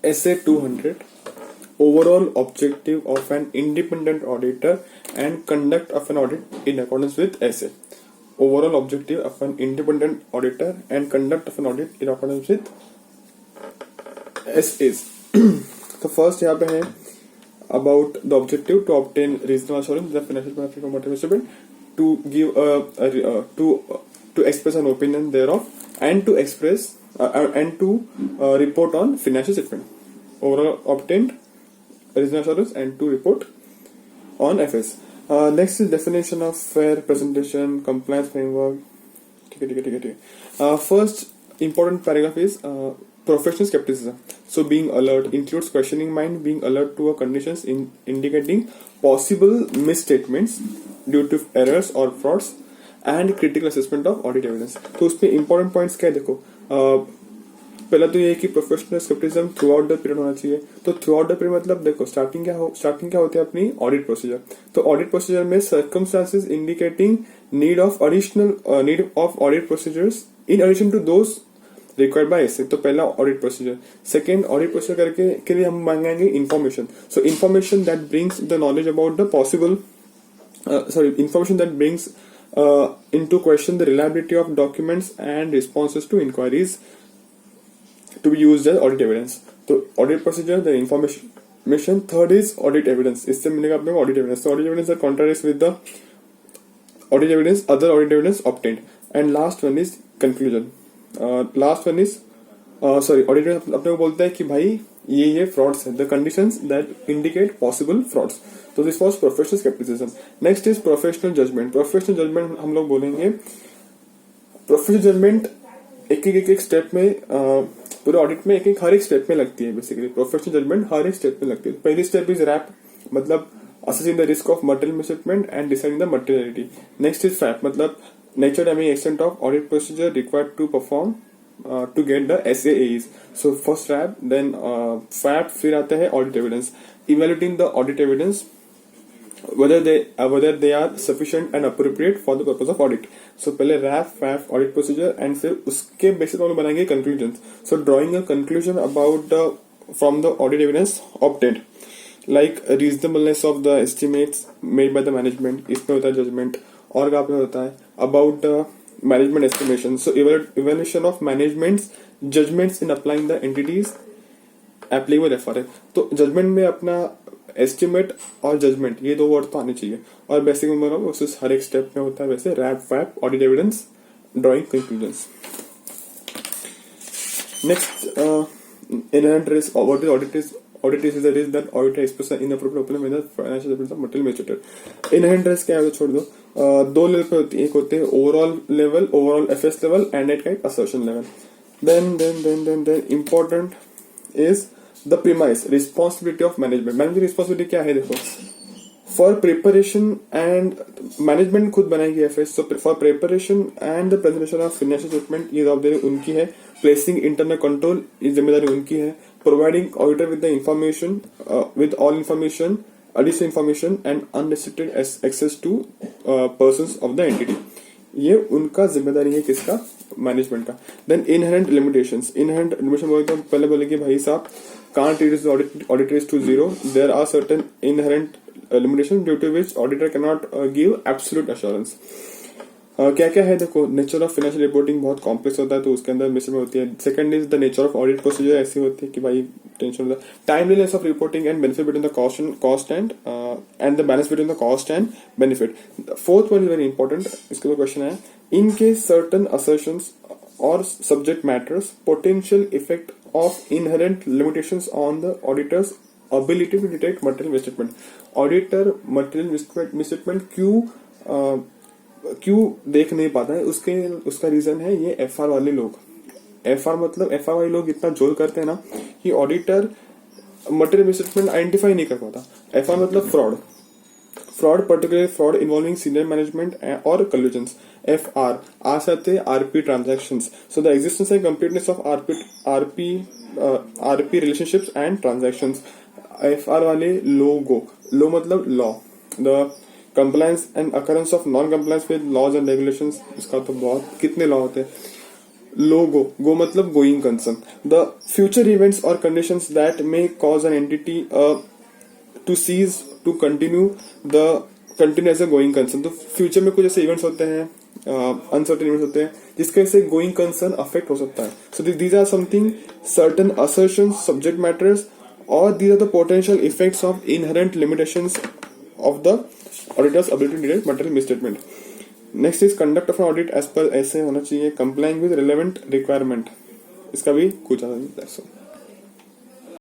Essay 200. Overall objective of an independent auditor and conduct of an audit in accordance with essay. Overall objective of an independent auditor and conduct of an audit in accordance with essays. तो first यहाँ पे है about the objective to obtain reasonable assurance the financial benefit of motivation to give to express an opinion thereof and to express and to report on financial statement. Overall obtained reasonable assurance and to report on FS. Next is definition of fair presentation, compliance framework. ठीक है. First important paragraph is professional skepticism. So being alert includes questioning mind, being alert to a conditions indicating possible misstatements due to errors or frauds and critical assessment of audit evidence. तो उसमें important points क्या है देखो. पहला तो ये है कि professional scepticism throughout the period होना चाहिए. तो थ्रू आउट द पीरियड मतलब देखो स्टार्टिंग क्या होती है अपनी ऑडिट प्रोसीजर. तो ऑडिट प्रोसीजर में circumstances indicating need of audit procedures in addition to those required by SA. तो पहला audit procedure. Second audit procedure करके के लिए हम मांगेंगे information. So information that brings the knowledge about the possible information that brings into question the reliability of documents and responses to inquiries to be used as audit evidence. तो audit procedure, the information. Third is audit evidence. इससे मिलेगा अपने को audit evidence. So audit evidence that contradicts with the other audit evidence obtained. And last one is conclusion. Last one is audit evidence अपने को बोलता है कि भाई ये frauds है. The conditions that indicate possible frauds. तो this was professional skepticism. Next is professional judgment. Professional judgment हम लोग बोलेंगे. Professional judgment एक स्टेप में पूरे ऑडिट में हर एक स्टेप में लगती है. बेसिकली प्रोफेशनल जजमेंट हर एक स्टेप में लगती है. पहली स्टेप इज रैप मतलब assessing the risk of material misstatement and deciding the materiality. Next is FAP मतलब nature timing extent of audit procedure required to perform to get the SAAs. So first RAP then FAP फिर आता है audit evidence. Evaluating the audit evidence whether they are sufficient and appropriate for the purpose of audit. So पहले RAF, FAF, audit procedure and फिर उसके basis पर बनाएंगे conclusions. So drawing a conclusion about from the audit evidence obtained, like reasonableness of the estimates made by the management. इसमें होता है judgment. और क्या पे होता है about management estimation. So evaluation of management's judgments in applying the entities applicable FRA. तो judgment में अपना एस्टिमेट और जजमेंट ये दो वर्ड तो आने चाहिए. और बेसिक में हर एक स्टेप में होता है वैसे रैप फैप audit evidence drawing conclusions. Next inherent risk. What is audit is the risk that auditor express inappropriate opinion with the financial statements of material misstated. Inherent risk क्या है छोड़ दो. दो लेवल पे होती है. एक होते हैं overall level, overall FS level and at kind assertion level. Then important is the premise responsibility of management responsibility क्या है देखो. for preparation and management खुद बनाएगी FS. so for preparation and the presentation of financial statement ये जवाबदारी उनकी है. placing internal control ये जिम्मेदारी उनकी है. providing auditor with the information with all information, additional information and unrestricted access to persons of the entity ये उनका जिम्मेदारी है. किसका? मैनेजमेंट का. Then inherent limitations. Inherent limitation बोलते हैं पहले बोले कि भाई साहब can't reduce the audit risk to zero. There are certain inherent limitations due to which auditor cannot give absolute assurance. क्या क्या है देखो. नेचर ऑफ फाइनेंशियल रिपोर्टिंग बहुत कॉम्प्लेक्स होता है तो उसके अंदर मिसमेच होती है. Second is the nature of audit procedure. ऐसी होती है कि भाई टेंशन होता है. Timeliness of reporting and benefit between the cost and the balance between the cost and benefit. Fourth one is very important. इसके ऊपर क्वेश्चन है. In case certain assertions or subject matters potential effect of inherent limitations on the auditor's ability to detect material misstatement. Auditor material misstatement क्यों देख नहीं पाता है उसका reason है ये FR वाले लोग. FR मतलब FR वाले लोग इतना जोर करते हैं ना कि ऑडिटर मटेरियल मिसस्टेटमेंट आइडेंटिफाई नहीं कर पाता. FR मतलब fraud, particularly fraud involving senior management or collusions. FR आ सकते हैं RP transactions. So the existence and completeness of RP relationships and transactions. FR वाले लो मतलब law. The compliance and occurrence of non-compliance with laws and regulations. इसका तो बहुत कितने law होते हैं. go मतलब going concern, the future events or conditions that may cause an entity to cease to continue as a going concern. तो future में कुछ ऐसे इवेंट्स होते हैं, अनसर्टेन इवेंट्स होते हैं जिसके वजह से गोइंग कंसर्न अफेक्ट हो सकता है. So these are something certain assertions, subject matters, और these are the potential effects of inherent limitations of the auditor's ability to detect material misstatement. Next is conduct of an audit as per ऐसे होना चाहिए, complying with relevant requirement. इसका भी कुछ आता नहीं.